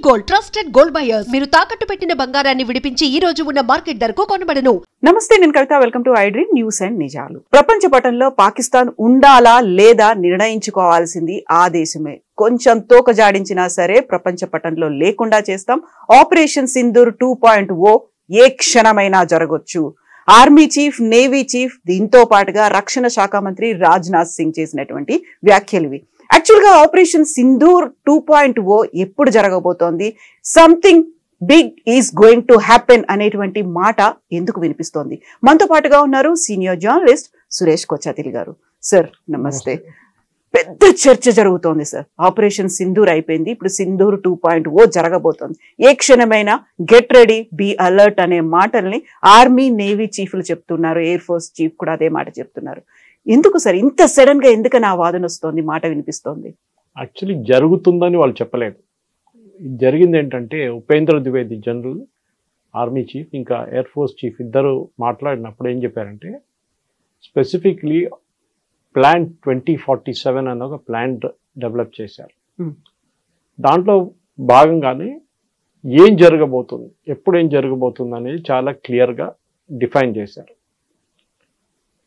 Gold trusted gold buyers మీరు తాకట్టు పెట్టిన బంగారాన్ని విడిపించి ఈ రోజు ఉన్న మార్కెట్ ధరకు కొనబడను. నమస్తే, నేను Kavitha. Welcome to I dream news and నిజాలు. ప్రపంచ పటంలో పాకిస్తాన్ ఉండాలా లేదా నిర్ణయించుకోవాల్సింది ఆ దేశమే. కొంచెం తోక జాడించినా సరే ప్రపంచ పటంలో లేకుండా చేస్తాం. ఆపరేషన్ సింధూర్ 2.0 ఏ క్షణమైనా జరగొచ్చు. ఆర్మీ చీఫ్, నేవీ చీఫ్, దీంతో పాటుగా రక్షణ శాఖ మంత్రి రాజ్నాథ్ సింగ్ చేసినటువంటి వ్యాఖ్యలు ఇవి. యాక్చువల్ గా ఆపరేషన్ సింధూర్ 2.0 ఎప్పుడు జరగబోతోంది, something big is going to happen అనేటువంటి మాట ఎందుకు వినిపిస్తోంది? మనతో పాటుగా ఉన్నారు సీనియర్ జర్నలిస్ట్ సురేష్ కొచ్చాతిల్ గారు. సార్ నమస్తే. పెద్ద చర్చ జరుగుతోంది సార్. ఆపరేషన్ సింధూర్ అయిపోయింది, ఇప్పుడు సింధూర్ 2.0 జరగబోతోంది. ఏ క్షణమైనా గెట్ రెడీ, బీ అలర్ట్ అనే మాటల్ని ఆర్మీ, నేవీ చీఫ్లు చెప్తున్నారు, ఎయిర్ ఫోర్స్ చీఫ్ కూడా అదే మాట చెప్తున్నారు. ఎందుకు సార్ ఇంత సడన్ గా ఎందుకని ఆ వాదన వస్తోంది, మాట వినిపిస్తోంది? యాక్చువల్లీ జరుగుతుందని వాళ్ళు చెప్పలేదు. జరిగింది ఏంటంటే, Upendra Dwivedi general, army chief, ఇంకా ఎయిర్ ఫోర్స్ చీఫ్ ఇద్దరు మాట్లాడినప్పుడు ఏం చెప్పారంటే, స్పెసిఫిక్లీ ప్లాన్ 2047 అన్న ఒక ప్లాన్ డెవలప్ చేశారు. దాంట్లో భాగంగానే ఏం జరగబోతుంది, ఎప్పుడు ఏం జరగబోతుంది అనేది చాలా క్లియర్గా డిఫైన్ చేశారు.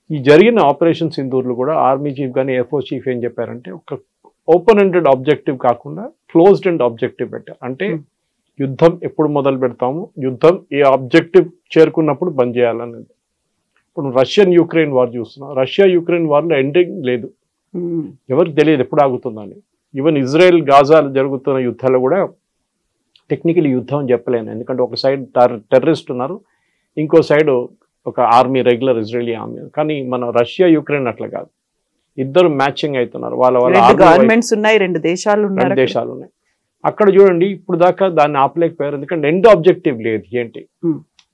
ఈ జరిగిన ఆపరేషన్ సింధూర్లు కూడా ఆర్మీ చీఫ్ కానీ ఎయిర్ ఫోర్స్ చీఫ్ ఏం చెప్పారంటే, ఒక ఓపెన్ ఎండెడ్ ఆబ్జెక్టివ్ కాకుండా క్లోజ్డ్ ఎండ్ ఆబ్జెక్టివ్ పెట్టారు. అంటే యుద్ధం ఎప్పుడు మొదలు పెడతాము, యుద్ధం ఏ ఆబ్జెక్టివ్ చేరుకున్నప్పుడు బంద్ చేయాలనేది. ఇప్పుడు రష్యన్ యుక్రెయిన్ వార్ చూస్తున్నాం. రష్యా యుక్రెయిన్ వార్లో ఎండింగ్ లేదు, ఎవరికి తెలియదు ఎప్పుడు ఆగుతుందని. ఈవెన్ ఇజ్రాయెల్ గాజాలు జరుగుతున్న యుద్ధాలు కూడా టెక్నికల్ యుద్ధం అని చెప్పలేను, ఎందుకంటే ఒక సైడ్ టెర్రరిస్ట్ ఉన్నారు, ఇంకో సైడ్ ఒక ఆర్మీ, రెగ్యులర్ ఇజ్రాయలీ ఆర్మీ. కానీ మన రష్యా యుక్రెయిన్ అట్లా కాదు, ఇద్దరు మ్యాచింగ్ అవుతున్నారు. వాళ్ళ గవర్నమెంట్స్ ఉన్నాయి, రెండు దేశాలు ఉన్నాయి. అక్కడ చూడండి, ఇప్పుడు దాకా దాన్ని ఆపలేకపోయారు, ఎందుకంటే ఎండ్ ఆబ్జెక్టివ్ లేదు. ఏంటి,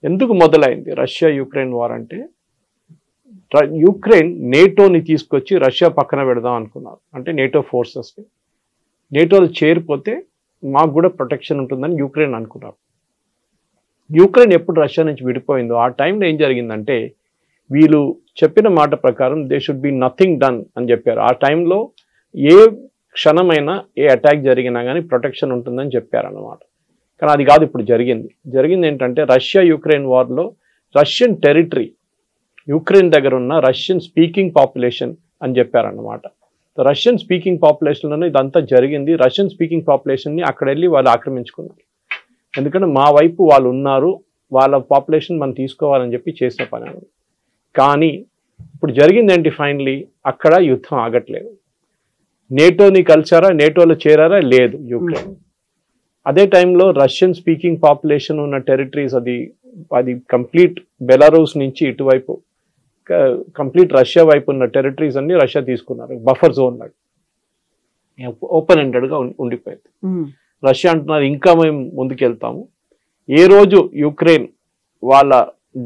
ఎందుకు మొదలైంది రష్యా యుక్రెయిన్ వార్ అంటే, యుక్రెయిన్ నేటోని తీసుకొచ్చి రష్యా పక్కన పెడదాం అనుకున్నారు. అంటే నేటో ఫోర్సెస్ని, నేటోలు చేరిపోతే మాకు కూడా ప్రొటెక్షన్ ఉంటుందని యుక్రెయిన్ అనుకున్నారు. యుక్రెయిన్ ఎప్పుడు రష్యా నుంచి విడిపోయిందో ఆ టైంలో ఏం జరిగిందంటే, వీళ్ళు చెప్పిన మాట ప్రకారం they should be nothing done అని చెప్పారు. ఆ టైంలో ఏ క్షణమైనా ఏ అటాక్ జరిగినా కానీ ప్రొటెక్షన్ ఉంటుందని చెప్పారన్నమాట. కానీ అది కాదు ఇప్పుడు జరిగింది ఏంటంటే, రష్యా యుక్రెయిన్ వార్లో రష్యన్ టెరిటరీ, యుక్రెయిన్ దగ్గర ఉన్న రష్యన్ స్పీకింగ్ పాపులేషన్ అని చెప్పారన్నమాట. రష్యన్ స్పీకింగ్ పాపులేషన్లోనే ఇదంతా జరిగింది. రష్యన్ స్పీకింగ్ పాపులేషన్ని అక్కడ వెళ్ళి వాళ్ళు ఆక్రమించుకున్నారు. ఎందుకంటే మా వైపు వాళ్ళు ఉన్నారు, వాళ్ళ పాపులేషన్ మనం తీసుకోవాలని చెప్పి చేసిన పని. కానీ ఇప్పుడు జరిగింది ఏంటి, ఫైనలీ అక్కడ యుద్ధం ఆగట్లేదు. నేటోని కలిసారా, నేటోలో చేరారా, లేదు యుక్రెయిన్. అదే టైంలో రష్యన్ స్పీకింగ్ పాపులేషన్ ఉన్న టెరిటరీస్, అది కంప్లీట్ బెలారూస్ నుంచి ఇటువైపు కంప్లీట్ రష్యా వైపు ఉన్న టెరిటరీస్ అన్ని రష్యా తీసుకున్నారు. బఫర్ జోన్ లాగా ఓపెన్ ఎండెడ్గా ఉండిపోయింది. రష్యా అంటున్నారు ఇంకా మేము ముందుకెళ్తాము, ఏ రోజు యుక్రెయిన్ వాళ్ళ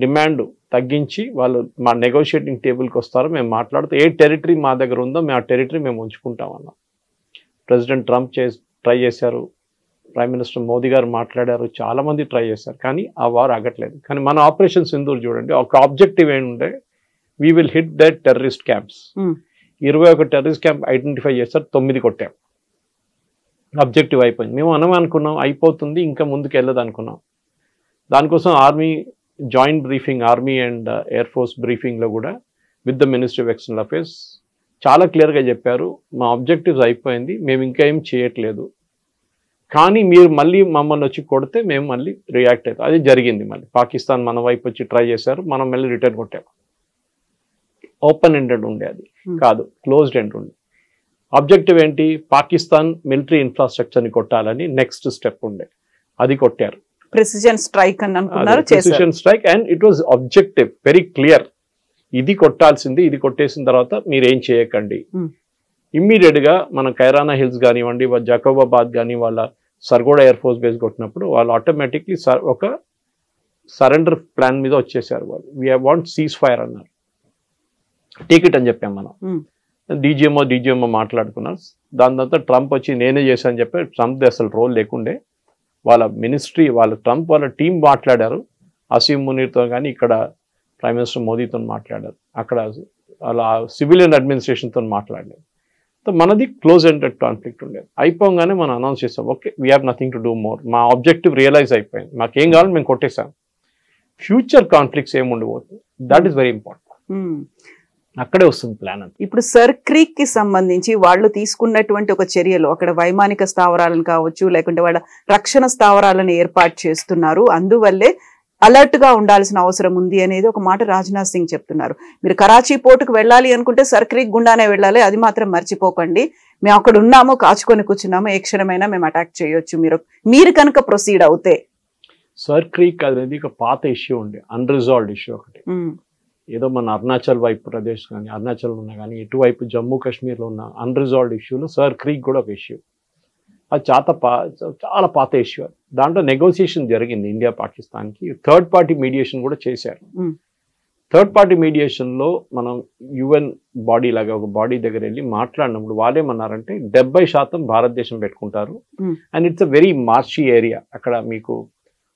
డిమాండ్ తగ్గించి వాళ్ళు మా నెగోషియేటింగ్ టేబుల్కి వస్తారో మేము మాట్లాడుతూ ఏ టెరిటరీ మా దగ్గర ఉందో మేము ఆ టెరిటరీ మేము ఉంచుకుంటామన్నాం. ప్రెసిడెంట్ ట్రంప్ ట్రై చేశారు, ప్రైమ్ మినిస్టర్ మోదీ గారు మాట్లాడారు, చాలామంది ట్రై చేశారు, కానీ ఆ వార్ ఆగట్లేదు. కానీ మన ఆపరేషన్ సింధూర్ చూడండి, ఒక ఆబ్జెక్టివ్ ఏంటంటే, we will hit that terrorist camps. 21 terrorist camp identify చేస్తారు, 9 కొట్టాం. ఆబ్జెక్టివ్ అయిపోయింది. మేము అనుకున్నాం అయిపోతుంది, ఇంకా ముందుకు వెళ్ళదు అనుకున్నాం. దానికోసం army joint briefing, army and air force బ్రీఫింగ్లో కూడా with the ministry of external affairs చాలా క్లియర్గా చెప్పారు, మా ఆబ్జెక్టివ్స్ అయిపోయింది, మేము ఇంకా ఏం చేయట్లేదు, కానీ మీరు మళ్ళీ మమ్మల్ని వచ్చి కొడితే మేము మళ్ళీ రియాక్ట్ అవుతాం. అది జరిగింది. మళ్ళీ పాకిస్తాన్ మన వైపు వచ్చి ట్రై చేశారు, మనం మళ్ళీ రిటర్న్ కొట్టాము. ఓపెన్ ఎండెడ్ ఉండే, అది కాదు క్లోజ్డ్ ఎండ్ ఉండే. ఆబ్జెక్టివ్ ఏంటి, పాకిస్తాన్ మిలిటరీ ఇన్ఫ్రాస్ట్రక్చర్ని కొట్టాలని నెక్స్ట్ స్టెప్ ఉండే, అది కొట్టారు. ప్రెసిజన్ స్ట్రైక్ అని అనుకున్నారు, precision strike, and it was objective very clear, ఇది కొట్టాల్సింది, ఇది కొట్టేసిన తర్వాత మీరు ఏం చేయకండి. ఇమ్మీడియట్ గా మన కైరానా హిల్స్ కానివ్వండి, జకోబాబాద్ కానీ, వాళ్ళ సర్గోడా ఎయిర్ ఫోర్స్ బేస్ కొట్టినప్పుడు వాళ్ళు ఆటోమేటిక్లీ ఒక సరెండర్ ప్లాన్ మీద వచ్చేసారు. వాళ్ళు వీ వాంట్ సీజ్ ఫైర్ అన్నారు, టికెట్ అని చెప్పాం మనం. డీజీఎంఓ మాట్లాడుకున్నారు. దాని తర్వాత ట్రంప్ వచ్చి నేనే చేశాను అని చెప్పి, ట్రంప్ అసలు రోల్ లేకుండే, వాళ్ళ మినిస్ట్రీ, ట్రంప్ వాళ్ళ టీం మాట్లాడారు, అసీం మునీర్తో కానీ, ఇక్కడ ప్రైమ్ మినిస్టర్ మోదీతో మాట్లాడారు, అక్కడ వాళ్ళ సివిలియన్ అడ్మినిస్ట్రేషన్తో మాట్లాడారు. సో మనది క్లోజ్ ఎండెడ్ కాన్ఫ్లిక్ట్ ఉండేది. అయిపోగానే మనం అనౌన్స్ చేస్తాం, okay we have nothing to do more, మా ఆబ్జెక్టివ్ రియలైజ్ అయిపోయింది, మాకేం కావాలో మేము కొట్టేసాం. ఫ్యూచర్ కాన్ఫ్లిక్ట్స్ ఏమి ఉండబోతుంది, దట్ ఈస్ వెరీ ఇంపార్టెంట్. అక్కడే వస్తుంది ప్లాన్ అంతా. ఇప్పుడు సర్ క్రీక్ కి సంబంధించి వాళ్ళు తీసుకున్నటువంటి ఒక చర్యలు, అక్కడ వైమానిక స్థావరాలను కావచ్చు, లేకుంటే వాళ్ళ రక్షణ స్థావరాలను ఏర్పాటు చేస్తున్నారు, అందువల్లే అలర్ట్ గా ఉండాల్సిన అవసరం ఉంది అనేది ఒక మాట రాజ్నాథ్ సింగ్ చెప్తున్నారు. మీరు కరాచీ పోర్టుకు వెళ్ళాలి అనుకుంటే సర్ క్రీక్ గుండానే వెళ్ళాలి, అది మాత్రం మర్చిపోకండి, మేము అక్కడ ఉన్నాము, కాచుకొని కూర్చున్నాము, ఏ క్షణమైనా మేము అటాక్ చేయొచ్చు మీరు కనుక ప్రొసీడ్ అవుతే. సర్ క్రీక్ అనేది ఒక పాత ఇష్యూ ఉండే, అన్రిజాల్వ్డ్ ఇష్యూ ఒకటి. ఏదో మన అరుణాచల్ వైపు ప్రదేశ్ కానీ, అరుణాచల్ ఉన్నా కానీ, ఇటువైపు జమ్మూ కాశ్మీర్లో ఉన్న అన్రిజాల్వ్డ్ ఇష్యూలో సర్ క్రీక్ కూడా ఒక ఇష్యూ. అది చాలా పాత ఇష్యూ. దాంట్లో నెగోసియేషన్ జరిగింది ఇండియా పాకిస్తాన్కి, థర్డ్ పార్టీ మీడియేషన్ కూడా చేశారు. థర్డ్ పార్టీ మీడియేషన్లో మనం యుఎన్ బాడీ లాగా ఒక బాడీ దగ్గర వెళ్ళి మాట్లాడినప్పుడు వాళ్ళేమన్నారంటే 70% భారతదేశం పెట్టుకుంటారు, and it's a very marshy area, అక్కడ మీకు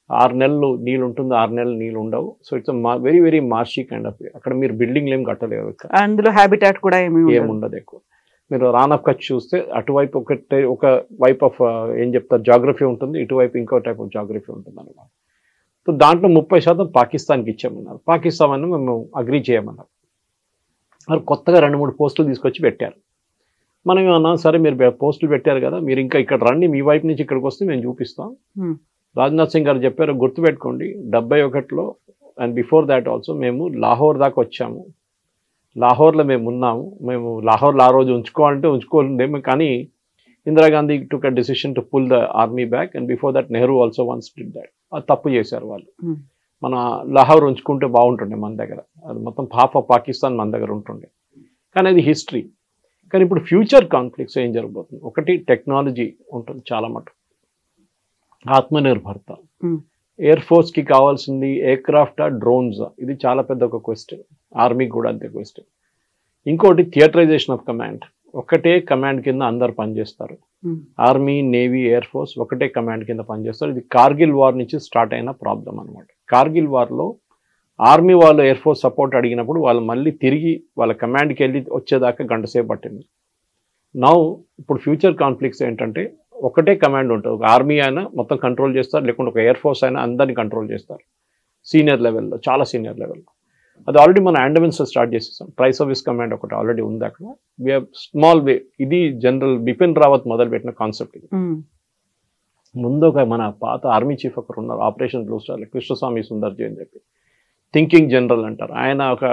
6 నెలలు నీళ్ళు ఉంటుంది, 6 నెలలు నీళ్ళు ఉండవు. So it's very very marshy kind of, అక్కడ మీరు బిల్డింగ్లు ఏం కట్టలేవు, అందులో హ్యాబిటాట్ కూడా ఏముండదు ఎక్కువ. మీరు రాన్ ఆఫ్ కచ్ చూస్తే అటువైపు ఒక వైప్ ఆఫ్ ఏం చెప్తారు జాగ్రఫీ ఉంటుంది, ఇటువైపు ఇంకో టైప్ ఆఫ్ జాగ్రఫీ ఉంటుంది అనమాట. సో దాంట్లో 30% పాకిస్తాన్కి ఇచ్చామన్నారు. పాకిస్తాన్ అని మేము అగ్రీ చేయమన్నారు. మరి కొత్తగా 2-3 పోస్టులు తీసుకొచ్చి పెట్టారు. మనం ఏమన్నా సరే మీరు పోస్టులు పెట్టారు కదా, మీరు ఇంకా ఇక్కడ రండి, మీ వైపు నుంచి ఇక్కడికి వస్తే మేము చూపిస్తాం. రాజ్నాథ్ సింగ్ గారు చెప్పారు, గుర్తుపెట్టుకోండి 71లో అండ్ బిఫోర్ దాట్ ఆల్సో మేము లాహోర్ దాకా వచ్చాము, లాహోర్లో మేము ఉన్నాము, మేము లాహోర్లో ఆ రోజు ఉంచుకోవాలంటే ఉంచుకోలేము, కానీ Indira Gandhi took a decision to pull the army back, and before that Nehru also once did that. అది తప్పు చేశారు వాళ్ళు. మన లాహోర్ ఉంచుకుంటే బాగుంటుండే మన దగ్గర, అది మొత్తం హాఫ్ ఆఫ్ పాకిస్తాన్ మన దగ్గర ఉంటుండే, కానీ అది హిస్టరీ. కానీ ఇప్పుడు ఫ్యూచర్ కాన్ఫ్లిక్ట్స్ ఏం జరగబోతుంది, ఒకటి టెక్నాలజీ ఉంటుంది చాలా మటుకు, ఆత్మనిర్భరత, ఎయిర్ ఫోర్స్కి కావాల్సింది ఎయిర్ క్రాఫ్టా డ్రోన్స్, ఇది చాలా పెద్ద ఒక క్వశ్చన్, ఆర్మీకి కూడా అంతే క్వశ్చన్. ఇంకోటి థియేటరైజేషన్ ఆఫ్ కమాండ్, ఒకటే కమాండ్ కింద అందరు పనిచేస్తారు, ఆర్మీ నేవీ ఎయిర్ ఫోర్స్ ఒకటే కమాండ్ కింద పనిచేస్తారు. ఇది కార్గిల్ వార్ నుంచి స్టార్ట్ అయిన ప్రాబ్లం అనమాట. కార్గిల్ వార్లో ఆర్మీ వాళ్ళు ఎయిర్ ఫోర్స్ సపోర్ట్ అడిగినప్పుడు వాళ్ళు మళ్ళీ తిరిగి వాళ్ళ కమాండ్కి వెళ్ళి వచ్చేదాకా గంట సేపు పట్టింది. నౌ ఇప్పుడు ఫ్యూచర్ కాన్ఫ్లిక్ట్స్ ఏంటంటే ఒకటే కమాండ్ ఉంటుంది, ఒక ఆర్మీ అయినా మొత్తం కంట్రోల్ చేస్తారు, లేకుంటే ఒక ఎయిర్ ఫోర్స్ అయినా అందరినీ కంట్రోల్ చేస్తారు సీనియర్ లెవెల్లో, చాలా సీనియర్ లెవెల్లో. అది ఆల్రెడీ మనం అండమాన్స్లో స్టార్ట్ చేసేసాం. ట్రై సర్వీస్ కమాండ్ ఒకటి ఆల్రెడీ ఉంది అక్కడ. వి హ్యావ్ స్మాల్ వే, ఇది జనరల్ బిపిన్ రావత్ మొదలుపెట్టిన కాన్సెప్ట్. ఇది ముందు ఒక మన పాత ఆర్మీ చీఫ్ ఒకరు ఉన్నారు, operation blue star, Krishnaswamy Sundarji అని చెప్పి, థింకింగ్ జనరల్ అంటారు ఆయన. ఒక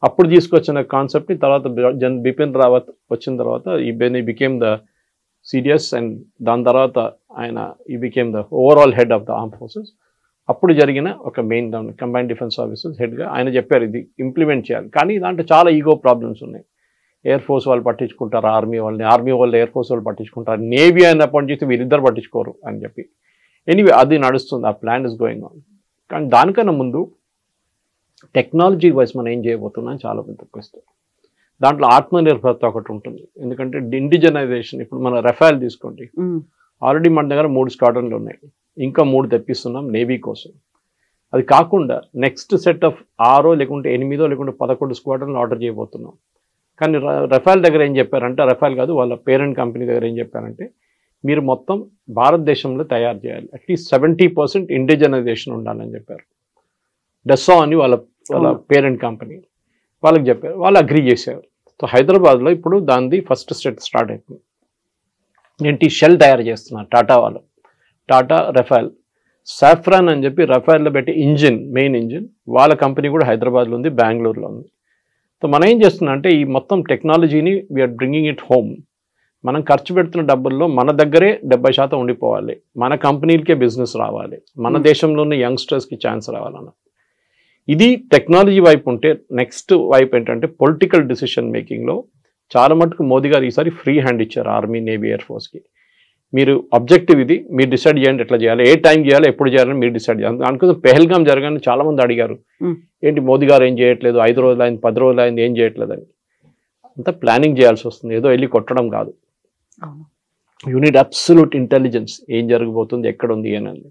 అప్పుడు తీసుకొచ్చిన కాన్సెప్ట్ని తర్వాత బిపిన్ రావత్ వచ్చిన తర్వాత he became the serious, and దాని తర్వాత ఆయన he became the overall head of the arm forces. అప్పుడు జరిగిన ఒక మెయిన్ కంబైన్డ్ డిఫెన్స్ సర్వీసెస్ హెడ్గా ఆయన చెప్పారు ఇది ఇంప్లిమెంట్ చేయాలి. కానీ దాంట్లో చాలా ఈగో ప్రాబ్లమ్స్ ఉన్నాయి. ఎయిర్ ఫోర్స్ వాళ్ళు పట్టించుకుంటారు ఆర్మీ వాళ్ళని, ఆర్మీ వాళ్ళు ఎయిర్ ఫోర్స్ వాళ్ళు పట్టించుకుంటారు, నేవీ అయినప్పటి నుంచి వీరిద్దరు పట్టించుకోరు అని చెప్పి. ఎనీవే అది నడుస్తుంది, ఆ ప్లాన్ ఇస్ గోయింగ్ ఆన్. కానీ దానికన్నా ముందు టెక్నాలజీ వైజ్ మనం ఏం చేయబోతున్నాం చాలా పెద్ద క్వశ్చన్. దాంట్లో ఆత్మనిర్భరత ఒకటి ఉంటుంది, ఎందుకంటే ఇండిజనైజేషన్. ఇప్పుడు మన రఫాల్ తీసుకోండి, ఆల్రెడీ మన దగ్గర 3 స్క్వాడ్రన్లు ఉన్నాయి, ఇంకా 3 తెప్పిస్తున్నాం నేవీ కోసం. అది కాకుండా నెక్స్ట్ సెట్ ఆఫ్ 6 లేకుంటే 8 లేకుంటే 11 స్క్వాడ్రన్లు ఆర్డర్ చేయబోతున్నాం. కానీ రఫాల్ దగ్గర ఏం చెప్పారంటే, రఫాల్ కాదు వాళ్ళ పేరెంట్ కంపెనీ దగ్గర ఏం చెప్పారంటే, మీరు మొత్తం భారతదేశంలో తయారు చేయాలి, అట్లీస్ట్ 70% ఇండిజనైజేషన్ ఉండాలని చెప్పారు. డెస్సా అని వాళ్ళ పేరెంట్ కంపెనీ వాళ్ళకి చెప్పారు, వాళ్ళు అగ్రీ చేశారు. సో హైదరాబాద్లో ఇప్పుడు దానిది ఫస్ట్ స్టార్ట్ అయిపోయింది. ఏంటి షెల్ తయారు చేస్తున్నారు టాటా వాళ్ళు, టాటా రఫాల్, సాఫ్రాన్ అని చెప్పి రఫాల్లో పెట్టి ఇంజిన్, మెయిన్ ఇంజిన్ వాళ్ళ కంపెనీ కూడా హైదరాబాద్లో ఉంది, బెంగళూరులో ఉంది. సో మనం ఏం చేస్తున్నాం అంటే ఈ మొత్తం టెక్నాలజీని వీఆర్ బ్రింగింగ్ ఇట్ హోమ్. మనం ఖర్చు పెడుతున్న డబ్బుల్లో మన దగ్గరే 70% ఉండిపోవాలి, మన కంపెనీలకే బిజినెస్ రావాలి, మన దేశంలోనే యంగ్స్టర్స్కి ఛాన్స్ రావాలన్న. ఇది టెక్నాలజీ వైపు ఉంటే, నెక్స్ట్ వైపు ఏంటంటే పొలిటికల్ డిసిషన్ మేకింగ్లో చాలా మటుకు మోదీ గారు ఈసారి ఫ్రీ హ్యాండ్ ఇచ్చారు ఆర్మీ నేవీ ఎయిర్ ఫోర్స్కి. మీరు ఆబ్జెక్టివ్ ఇది, మీరు డిసైడ్ చేయండి ఎట్లా చేయాలి, ఏ టైం చేయాలి, ఎప్పుడు చేయాలని మీరు డిసైడ్ చేయాలి. అనుకుంటే పెహల్గాం జరగాలని చాలా మంది అడిగారు, ఏంటి మోదీ గారు ఏం చేయట్లేదు, 5 రోజులు అయింది 10 రోజులు అయింది ఏం చేయట్లేదు అని. అంతా ప్లానింగ్ చేయాల్సి వస్తుంది, ఏదో వెళ్ళి కొట్టడం కాదు. యూ నీడ్ అబ్సల్యూట్ ఇంటెలిజెన్స్, ఏం జరగబోతుంది, ఎక్కడ ఉంది అని.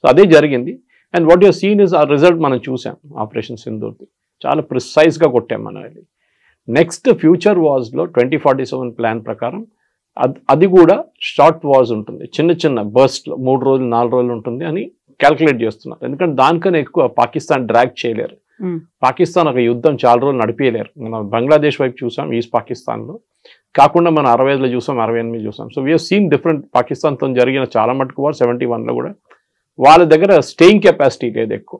సో అదే జరిగింది. And what your seen is ఆ రిజల్ట్ మనం చూసాం. ఆపరేషన్ సింధూర్ది చాలా ప్రిసైజ్గా కొట్టాం మనం. అది నెక్స్ట్ ఫ్యూచర్ వార్స్లో 2047 ప్లాన్ ప్రకారం అది కూడా షార్ట్ వార్స్ ఉంటుంది, చిన్న చిన్న బర్స్ట్లో 3 రోజులు 4 రోజులు ఉంటుంది అని క్యాల్కులేట్ చేస్తున్నారు. ఎందుకంటే దానికన్నా ఎక్కువ పాకిస్తాన్ డ్రాగ్ చేయలేరు. పాకిస్తాన్ ఒక యుద్ధం చాలా రోజులు నడిపేయలేరు. మనం బంగ్లాదేశ్ వైపు చూసాం, ఈస్ట్ పాకిస్తాన్లో కాకుండా మనం 65లో చూసాం, 68 చూసాం. So we have seen different. పాకిస్తాన్తో జరిగిన చాలా మటుకు వార్ 71లో కూడా వాళ్ళ దగ్గర స్టేయింగ్ కెపాసిటీ లేదు ఎక్కువ.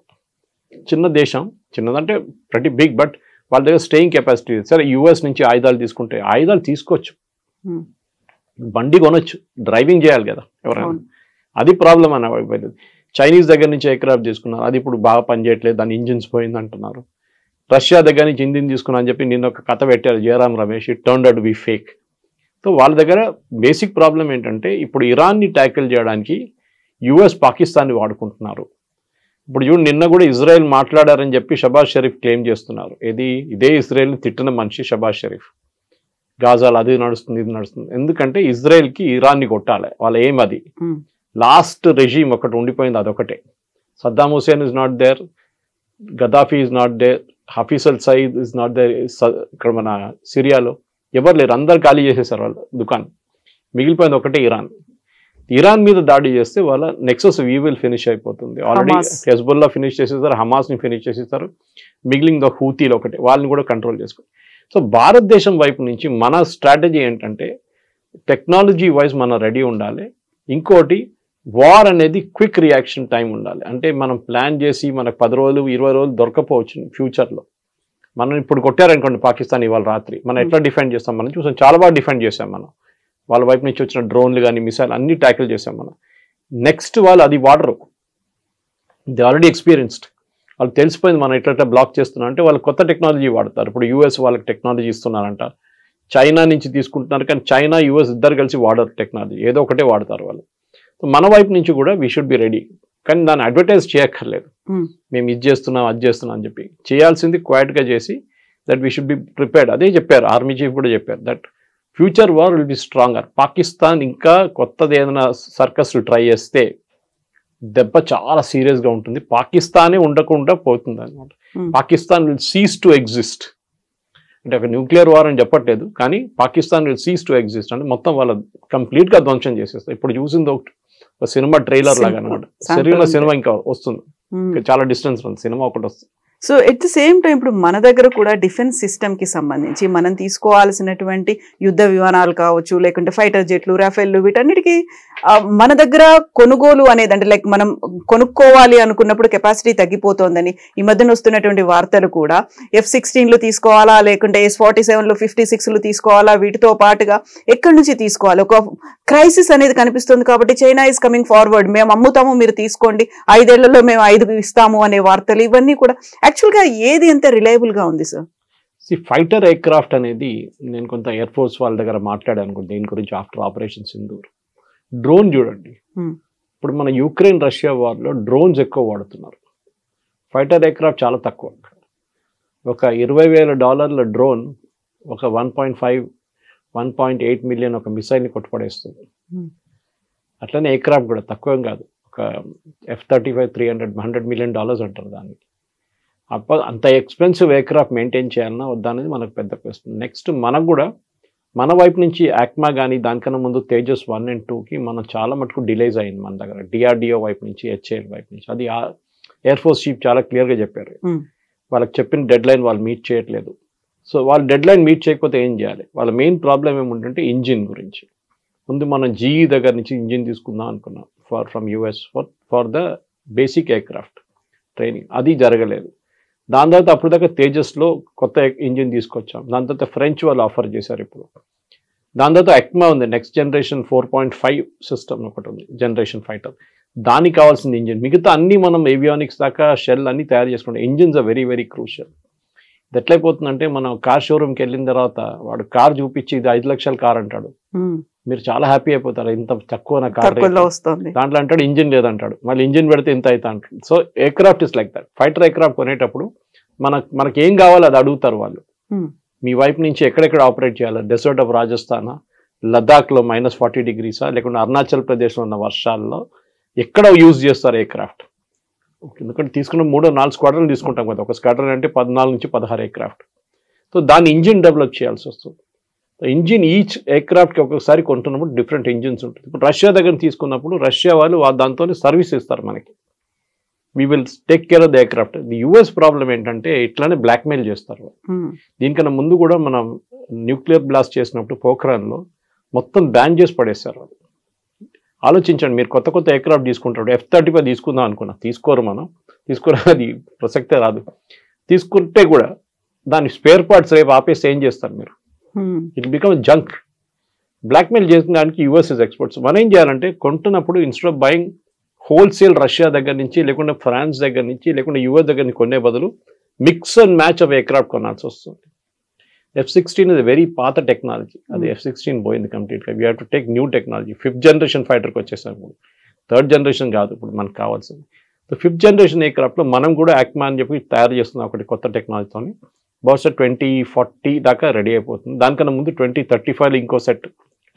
చిన్న దేశం, చిన్నదంటే ప్రతి బిగ్, బట్ వాళ్ళ దగ్గర స్టేయింగ్ కెపాసిటీ లేదు. సరే యుఎస్ నుంచి ఆయుధాలు తీసుకుంటే ఆయుధాలు తీసుకోవచ్చు, బండి కొనొచ్చు, డ్రైవింగ్ చేయాలి కదా ఎవరైనా, అది ప్రాబ్లం అని అయిపోయింది. చైనీస్ దగ్గర నుంచి ఎయిర్క్రాఫ్ట్ తీసుకున్నారు, అది ఇప్పుడు బాగా పనిచేయట్లేదు, దాని ఇంజిన్స్ పోయింది అంటున్నారు. రష్యా దగ్గర నుంచి ఇంజిన్ తీసుకున్నా అని చెప్పి నిన్న ఒక కథ పెట్టారు Jayaram Ramesh, it turned out to be fake. So వాళ్ళ దగ్గర బేసిక్ ప్రాబ్లం ఏంటంటే ఇప్పుడు ఇరాన్ని ట్యాకిల్ చేయడానికి యుఎస్ పాకిస్తాన్ని వాడుకుంటున్నారు. ఇప్పుడు చూడు, నిన్న కూడా ఇజ్రాయెల్ మాట్లాడారని చెప్పి షబాజ్ షరీఫ్ క్లెయిమ్ చేస్తున్నారు. ఇదే ఇజ్రాయెల్ని తిట్టిన మనిషి షబాజ్ షరీఫ్. గాజాలు అది నడుస్తుంది, ఇది నడుస్తుంది. ఎందుకంటే ఇజ్రాయెల్కి ఇరాన్ని కొట్టాలి, వాళ్ళ ఏం అది. లాస్ట్ రెజీమ్ ఒకటి ఉండిపోయింది, అదొకటే. Saddam Hussein is not there, Gaddafi is not there, Hafiz al Saeed is not there. ఇక్కడ మన సిరియాలో ఎవరు లేరు, అందరు ఖాళీ చేసేసారు వాళ్ళ దుకాణం. మిగిలిపోయింది ఒకటే ఇరాన్. ఇరాన్ మీద దాడి చేస్తే వాళ్ళ నెక్సస్ వీవిల్ ఫినిష్ అయిపోతుంది. ఆల్రెడీ హెజ్బుల్లా ఫినిష్ చేసేసారు, హమాస్ని ఫినిష్ చేసేసారు, మిగిలిన హూతీలు ఒకటే, వాళ్ళని కూడా కంట్రోల్ చేసుకోవాలి. సో భారతదేశం వైపు నుంచి మన స్ట్రాటజీ ఏంటంటే టెక్నాలజీ వైజ్ మనం రెడీ ఉండాలి. ఇంకోటి, వార్ అనేది క్విక్ రియాక్షన్ టైం ఉండాలి. అంటే మనం ప్లాన్ చేసి మనకు 10 రోజులు 20 రోజులు దొరకపోవచ్చు ఫ్యూచర్లో. మనం ఇప్పుడు కొట్టారనుకోండి పాకిస్తాన్ ఇవాళ రాత్రి, మనం ఎట్లా డిఫెండ్ చేస్తాం మనం చూసాం, చాలా బాగా డిఫెండ్ చేసాం మనం. వాళ్ళ వైపు నుంచి వచ్చిన డ్రోన్లు కానీ మిసైల్ అన్ని ట్యాకిల్ చేసాం మనం. నెక్స్ట్ వాళ్ళు అది వాడరు, ది ఆల్రెడీ ఎక్స్పీరియన్స్డ్. వాళ్ళు తెలిసిపోయింది మనం ఎట్లా బ్లాక్ చేస్తున్నాం అంటే వాళ్ళు కొత్త టెక్నాలజీ వాడతారు. ఇప్పుడు యూఎస్ వాళ్ళకి టెక్నాలజీ ఇస్తున్నారంట, చైనా నుంచి తీసుకుంటున్నారు, కానీ చైనా యూఎస్ ఇద్దరు కలిసి వాడరు టెక్నాలజీ, ఏదో ఒకటే వాడతారు వాళ్ళు. సో మన వైపు నుంచి కూడా వీ షుడ్ బి రెడీ. కానీ దాన్ని అడ్వర్టైజ్ చేయక్కర్లేదు, మేము ఇది చేస్తున్నాం అది చేస్తున్నాం అని చెప్పి. చేయాల్సింది క్వైట్గా చేసి that we should be prepared. అదే చెప్పారు ఆర్మీ చీఫ్ కూడా చెప్పారు, that future war will be stronger. Pakistan ఇంకా కొత్తది ఏదైనా సర్కస్లు ట్రై చేస్తే దెబ్బ చాలా సీరియస్గా ఉంటుంది. పాకిస్తానే ఉండకుండా పోతుంది అనమాట. Pakistan will cease to exist. అంటే ఒక న్యూక్లియర్ వార్ అని చెప్పట్లేదు, కానీ Pakistan will cease to exist అంటే మొత్తం వాళ్ళ కంప్లీట్గా ధ్వంసం చేసేస్తారు. ఇప్పుడు చూసింది ఒక సినిమా ట్రైలర్ లాగా అనమాట. సరిగ్గా సినిమా ఇంకా వస్తుంది, చాలా డిస్టెన్స్ ఉంది, సినిమా ఒకటి వస్తుంది. So at the same time ఇప్పుడు మన దగ్గర కూడా డిఫెన్స్ సిస్టమ్కి సంబంధించి మనం తీసుకోవాల్సినటువంటి యుద్ధ విమానాలు కావచ్చు, లేకుంటే ఫైటర్ జెట్లు, రాఫెల్లు, వీటన్నిటికీ మన దగ్గర కొనుగోలు అనేది అంటే లైక్ మనం కొనుక్కోవాలి అనుకున్నప్పుడు కెపాసిటీ తగ్గిపోతుందని ఈ మధ్యన వస్తున్నటువంటి వార్తలు కూడా F-16లు తీసుకోవాలా, లేకుంటే S-47లు 56లు తీసుకోవాలా, వీటితో పాటుగా ఎక్కడి నుంచి తీసుకోవాలి, ఒక క్రైసిస్ అనేది కనిపిస్తుంది. కాబట్టి చైనా ఈజ్ కమింగ్ ఫార్వర్డ్, మేము అమ్ముతాము మీరు తీసుకోండి, 5 ఏళ్లలో మేము 5 ఇస్తాము అనే వార్తలు, ఇవన్నీ కూడా యాక్చువల్గా ఏది ఎంత రిలయబుల్గా ఉంది సార్? ఫైటర్ ఎయిర్ క్రాఫ్ట్ అనేది నేను కొంత ఎయిర్ ఫోర్స్ వాళ్ళ దగ్గర మాట్లాడాను దీని గురించి ఆఫ్టర్ ఆపరేషన్ సింధూర్. డ్రోన్ చూడండి, ఇప్పుడు మన యుక్రెయిన్ రష్యా వార్లో డ్రోన్స్ ఎక్కువ వాడుతున్నారు, ఫైటర్ ఎయిర్ క్రాఫ్ట్ చాలా తక్కువ. ఒక $20,000 డ్రోన్ ఒక 1.8 మిలియన్ ఒక మిసైల్ని కొట్టుపడేస్తుంది. అట్లనే ఎయిర్ క్రాఫ్ట్ కూడా తక్కువేం కాదు, ఒక F-35 $100 million అంటారు దానికి. అంత ఎక్స్పెన్సివ్ ఎయిర్ క్రాఫ్ట్ మెయింటైన్ చేయాలన్నా వద్దా అనేది మనకు పెద్ద క్వశ్చన్. నెక్స్ట్ మనకు కూడా మన వైపు నుంచి యాక్మా కానీ దానికన్నా ముందు తేజస్ 1 and 2కి మనం చాలా మటుకు డిలేస్ అయింది మన దగ్గర, DRDO వైపు నుంచి, HAL వైపు నుంచి. అది ఎయిర్ ఫోర్స్ చీఫ్ చాలా క్లియర్గా చెప్పారు, వాళ్ళకి చెప్పిన డెడ్ లైన్ వాళ్ళు మీట్ చేయట్లేదు. సో వాళ్ళు డెడ్ లైన్ మీట్ చేయకపోతే ఏం చేయాలి? వాళ్ళ మెయిన్ ప్రాబ్లం ఏముంటుంటే ఇంజిన్ గురించి. ముందు మనం GE దగ్గర నుంచి ఇంజిన్ తీసుకుందాం అనుకున్నాం from US for the basic air craft training, అది జరగలేదు. దాని తర్వాత అప్పుడు దాకా తేజస్లో కొత్త ఇంజిన్ తీసుకొచ్చాం, దాని తర్వాత ఫ్రెంచ్ వాళ్ళు ఆఫర్ చేశారు ఇప్పుడు. దాని తర్వాత ఎక్మా ఉంది, నెక్స్ట్ జనరేషన్ 4.5 సిస్టమ్ ఒకటి ఉంది, జనరేషన్ ఫైటర్, దానికి కావాల్సిన ఇంజిన్. మిగతా అన్ని మనం ఏవియానిక్స్ దాకా షెల్ అన్ని తయారు చేసుకుంటాం. Engines are very very crucial. ఇది ఎట్లయిపోతుందంటే మనం కార్ షోరూమ్కి వెళ్ళిన తర్వాత వాడు కార్ చూపించి ఇది 5 లక్షల కార్ అంటాడు, మీరు చాలా హ్యాపీ అయిపోతారు, ఇంత తక్కువ నా కార్ వస్తుంది, దాంట్లో అంటాడు ఇంజిన్ లేదంటాడు, మళ్ళీ ఇంజిన్ పెడితే ఇంత అవుతా అంటాడు. So air craft is like that. Fighter air craft కొనేటప్పుడు మనకి ఏం కావాలో అది అడుగుతారు వాళ్ళు. మీ వైపు నుంచి ఎక్కడెక్కడ ఆపరేట్ చేయాలి, డెసర్ట్ ఆఫ్ రాజస్థాన్, లద్దాఖ్లో -40 degrees, లేకుంటే అరుణాచల్ ప్రదేశ్లో ఉన్న వర్షాల్లో ఎక్కడ యూజ్ చేస్తారు ఎయిర్ క్రాఫ్ట్. ఎందుకంటే తీసుకున్న 3-4 స్క్వాడ్రన్లు తీసుకుంటాం కదా, ఒక స్క్వాడ్రన్ అంటే 14 నుంచి 16 ఎయిర్ క్రాఫ్ట్. సో దాని ఇంజిన్ డెవలప్ చేయాల్సి వస్తుంది. ఇంజిన్ ఈచ్ ఎయిర్క్రాఫ్ట్కి ఒక్కొక్కసారి కొంటున్నప్పుడు డిఫరెంట్ ఇంజిన్స్ ఉంటుంది. ఇప్పుడు రష్యా దగ్గర తీసుకున్నప్పుడు రష్యా వాళ్ళు దాంతో సర్వీస్ ఇస్తారు మనకి. We will take care of the aircraft. The US problem ఏంటంటే ఇట్లానే బ్లాక్మెయిల్ చేస్తారు. దీనికన్నా ముందు కూడా మనం న్యూక్లియర్ బ్లాస్ట్ చేసినప్పుడు పోఖ్రాన్లో మొత్తం బ్యాన్ చేసి పడేస్తారు. ఆలోచించండి, మీరు కొత్త కొత్త ఎయిర్క్రాఫ్ట్ తీసుకుంటారు. F-35 తీసుకుందాం అనుకున్నా, తీసుకోరు, అది ప్రసక్తే రాదు. తీసుకుంటే కూడా దాని స్పేర్ పార్ట్స్ రేపు ఆపేసి ఏం చేస్తారు మీరు? It become junk. బ్లాక్మెయిల్ చేసిన దానికి యుఎస్ ఇస్ ఎక్స్పర్ట్స్. మనం ఏం చేయాలంటే కొంటున్నప్పుడు instead of buying wholesale Russia దగ్గర నుంచి, లేకుంటే ఫ్రాన్స్ దగ్గర నుంచి, లేకుంటే యుఎస్ దగ్గర నుంచి కొనే బదులు mix and match of aircraft కొనాల్సి వస్తుంది. F-16 ఇస్ వెరీ పాత టెక్నాలజీ. అది F-16 పోయింది కంప్లీట్గా. We have to take new technology. 5th generation ఫైటర్కి వచ్చేసాం ఇప్పుడు. 3rd జనరేషన్ కాదు ఇప్పుడు మనకు కావాల్సింది. సో 5th జనరేషన్ ఎయిర్క్రాఫ్ట్లో మనం కూడా యాక్మా అని చెప్పి తయారు చేస్తున్నాం ఒకటి కొత్త టెక్నాలజీతో. బహుశా 2040 దాకా రెడీ అయిపోతుంది. దానికన్నా ముందు 2035 ఇంకో సెట్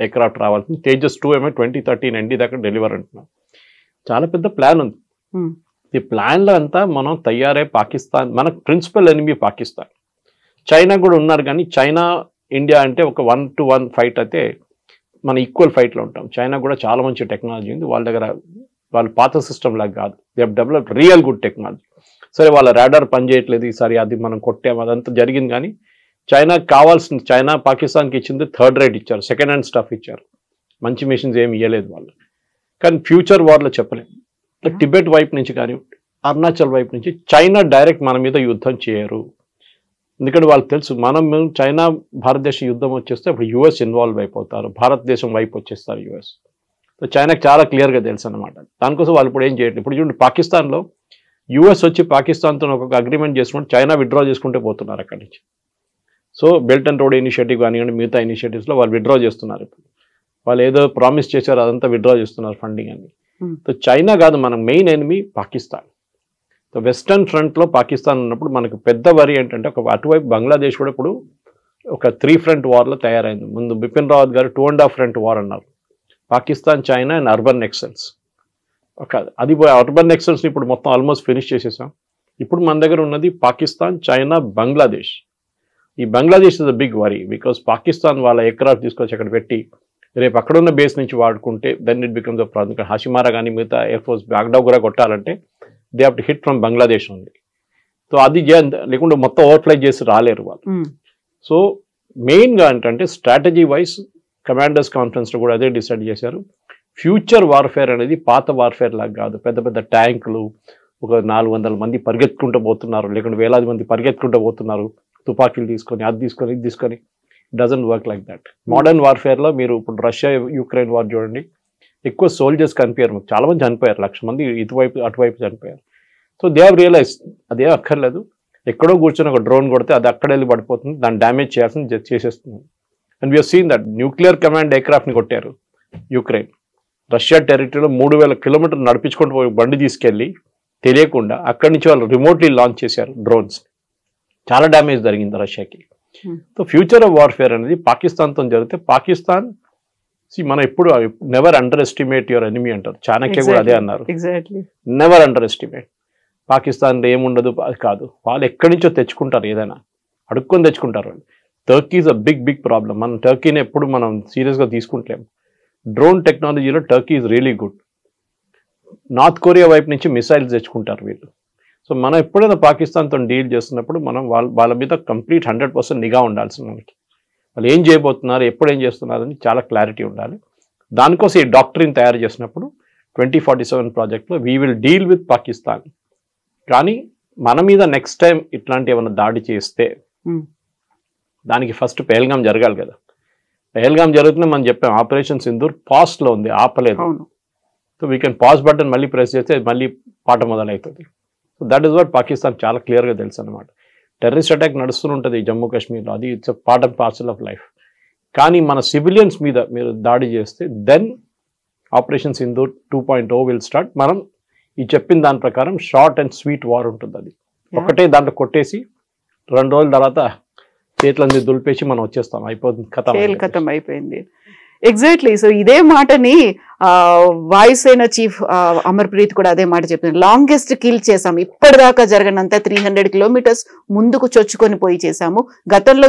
ఎయిర్క్రాఫ్ట్ రావాల్సింది. తేజస్ 2 ఏమో 2013 ఎండి దాకా డెలివర్ అంటున్నాం. చాలా పెద్ద ప్లాన్ ఉంది. ఈ ప్లాన్లో అంతా మనం తయారై పాకిస్తాన్, మనకు ప్రిన్సిపల్ ఎనిమీ పాకిస్తాన్. చైనా కూడా ఉన్నారు, కానీ చైనా ఇండియా అంటే ఒక 1-to-1 ఫైట్ అయితే మన ఈక్వల్ ఫైట్లో ఉంటాం. చైనా కూడా చాలా మంచి టెక్నాలజీ ఉంది వాళ్ళ దగ్గర. వాళ్ళు పాత సిస్టమ్ లాగా కాదు, they have developed real good technology. సరే వాళ్ళ రాడార్ పనిచేయట్లేదు ఈసారి, అది మనం కొట్టాము, అదంతా జరిగింది. కానీ చైనాకి కావాల్సింది, చైనా పాకిస్తాన్కి ఇచ్చింది 3rd రేట్ ఇచ్చారు, సెకండ్ హ్యాండ్ స్టఫ్ ఇచ్చారు, మంచి మిషన్స్ ఏమి ఇవ్వలేదు వాళ్ళు. కానీ ఫ్యూచర్ వార్లో చెప్పలేము. టిబెట్ వైపు నుంచి కానీ అరుణాచల్ వైపు నుంచి చైనా డైరెక్ట్ మన మీద యుద్ధం చేయరు. ఎందుకంటే వాళ్ళకి తెలుసు మనం చైనా భారతదేశ యుద్ధం వచ్చేస్తే అప్పుడు యుఎస్ ఇన్వాల్వ్ అయిపోతారు, భారతదేశం వైపు వచ్చేస్తారు యుఎస్. సో చైనాకి చాలా క్లియర్గా తెలుసు అనమాట. దానికోసం వాళ్ళు ఇప్పుడు ఏం చేయట్లేదు. ఇప్పుడు చూడండి, పాకిస్తాన్లో యుఎస్ వచ్చి పాకిస్తాన్తో ఒక అగ్రిమెంట్ చేసుకుంటే చైనా విత్డ్రా చేసుకుంటే పోతున్నారు అక్కడి నుంచి. So belt and road initiative కానివ్వండి, మిగతా ఇనిషియేటివ్స్లో వాళ్ళు విత్డ్రా చేస్తున్నారు. ఇప్పుడు వాళ్ళు ఏదో ప్రామిస్ చేశారు అదంతా విత్డ్రా చేస్తున్నారు ఫండింగ్ అని. సో చైనా కాదు మన main enemy Pakistan. So western ఫ్రంట్లో పాకిస్తాన్ ఉన్నప్పుడు మనకు పెద్ద వరి ఏంటంటే ఒక అటువైపు బంగ్లాదేశ్ కూడా ఇప్పుడు ఒక 3 ఫ్రంట్ వార్లో తయారైంది. ముందు బిపిన్ రావత్ గారు 2.5 ఫ్రంట్ వార్ అన్నారు. Pakistan, China and urban Naxals. అది అర్బన్ నెక్సల్స్ని ఇప్పుడు మొత్తం ఆల్మోస్ట్ ఫినిష్ చేసేసాం. ఇప్పుడు మన దగ్గర ఉన్నది పాకిస్తాన్, చైనా, బంగ్లాదేశ్. ఈ Bangladesh is a big worry because Pakistan వాళ్ళ ఎయిర్క్రాఫ్ట్ తీసుకొచ్చి అక్కడ పెట్టి రేపు అక్కడున్న బేస్ నుంచి వాడుకుంటే then it becomes a problem. Hasimara కానీ మిగతా ఎయిర్ ఫోర్స్ బాగ్డౌ కూడా కొట్టాలంటే they have to hit from Bangladesh ఉంది. సో అది లేకుంటే మొత్తం ఓవర్ఫ్లై చేసి రాలేరు వాళ్ళు. సో మెయిన్గా ఏంటంటే స్ట్రాటజీ వైజ్ కమాండర్స్ కాన్ఫరెన్స్లో కూడా అదే డిసైడ్ చేశారు. ఫ్యూచర్ వార్ఫేర్ అనేది పాత వార్ఫేర్ లాగా కాదు. పెద్ద పెద్ద ట్యాంకులు, ఒక 400 మంది పరిగెత్తుకుంటూ పోతున్నారు, లేకుంటే వేలాది మంది పరిగెత్తుకుంటూ పోతున్నారు తుపాకీలు తీసుకొని, అది తీసుకొని, ఇది తీసుకొని. Doesn't work like that. Modern వార్ఫేర్లో మీరు ఇప్పుడు రష్యా యుక్రెయిన్ వార్ చూడండి, ఎక్కువ సోల్జర్స్ కనిపించారు, మాకు చాలా మంది చనిపోయారు, 1,00,000 మంది ఇటువైపు అటువైపు చనిపోయారు. సో దే హ్యావ్ రియలైజ్ అదే అక్కర్లేదు, ఎక్కడో కూర్చొని ఒక డ్రోన్ కొడితే అది అక్కడ వెళ్ళి పడిపోతుంది, దాన్ని డ్యామేజ్ చేయాల్సింది చేసేస్తుంది. And we are seen that nuclear command ఎయిర్క్రాఫ్ట్ని కొట్టారు యుక్రెయిన్. రష్యా టెరిటరీలో 3,000 కిలోమీటర్లు నడిపించుకుంటూ పోయి బండి తీసుకెళ్ళి తెలియకుండా అక్కడి నుంచి వాళ్ళు రిమోట్లీ లాంచ్ చేశారు డ్రోన్స్. చాలా డ్యామేజ్ జరిగింది రష్యాకి. సో ఫ్యూచర్ ఆఫ్ వార్ఫేర్ అనేది పాకిస్తాన్తో జరిగితే పాకిస్తాన్ మనం ఎప్పుడు never under estimate your enemy అంటారు. చాణక్య కూడా అదే అన్నారు, నెవర్ అండర్ ఎస్టిమేట్. పాకిస్తాన్లో ఏముండదు అది కాదు, వాళ్ళు ఎక్కడి నుంచో తెచ్చుకుంటారు, ఏదైనా అడుక్కొని తెచ్చుకుంటారు వాళ్ళు. Turkey is a big problem. మనం టర్కీని ఎప్పుడు మనం సీరియస్గా తీసుకుంటలేము. డ్రోన్ టెక్నాలజీలో Turkey is really good. North Korea వైపు నుంచి మిసైల్స్ తెచ్చుకుంటారు వీళ్ళు. సో మనం ఎప్పుడైనా పాకిస్తాన్తో డీల్ చేస్తున్నప్పుడు మనం వాళ్ళ మీద కంప్లీట్ 100% నిఘా ఉండాల్సింది. మనకి వాళ్ళు ఏం చేయబోతున్నారు, ఎప్పుడు ఏం చేస్తున్నారు అని చాలా క్లారిటీ ఉండాలి. దానికోసం ఈ డాక్టరీని తయారు చేసినప్పుడు 2047 ప్రాజెక్ట్లో we will deal with Pakistan. కానీ మన మీద నెక్స్ట్ టైం ఇట్లాంటి ఏమైనా దాడి చేస్తే దానికి ఫస్ట్ పెహల్గాం జరగాలి కదా. పెహల్గాం జరుగుతున్నా మనం చెప్పాం ఆపరేషన్ సింధూర్ పాస్ట్లో ఉంది, ఆపలేదు. So we can pass button మళ్ళీ ప్రెస్ చేస్తే మళ్ళీ పాట మొదలవుతుంది. So that is what Pakistan చాలా క్లియర్గా తెలుసు అనమాట. టెర్రరిస్ట్ అటాక్ నడుస్తుంటుంది జమ్మూ కాశ్మీర్లో, అది it's part and parcel of life. కానీ మన సివిలియన్స్ మీద మీరు దాడి చేస్తే then operation Sindoor 2.0 will start. మనం ఈ చెప్పిన దాని ప్రకారం షార్ట్ అండ్ స్వీట్ వార్ ఉంటుంది. అది ఒకటే దాంట్లో కొట్టేసి 2 రోజుల తర్వాత చేతులన్నీ దులిపేసి మనం వచ్చేస్తాం, అయిపోతుంది, కథం అయిపోయింది. ఎగ్జాక్ట్లీ. సో ఇదే మాటని వాయుసేన చీఫ్ అమర్ప్రీత్ కూడా అదే మాట చెప్పింది. లాంగెస్ట్ కిల్ చేసాము, ఇప్పటిదాకా జరగనంత 300 కిలోమీటర్స్ ముందుకు చొచ్చుకొని పోయి చేశాము. గతంలో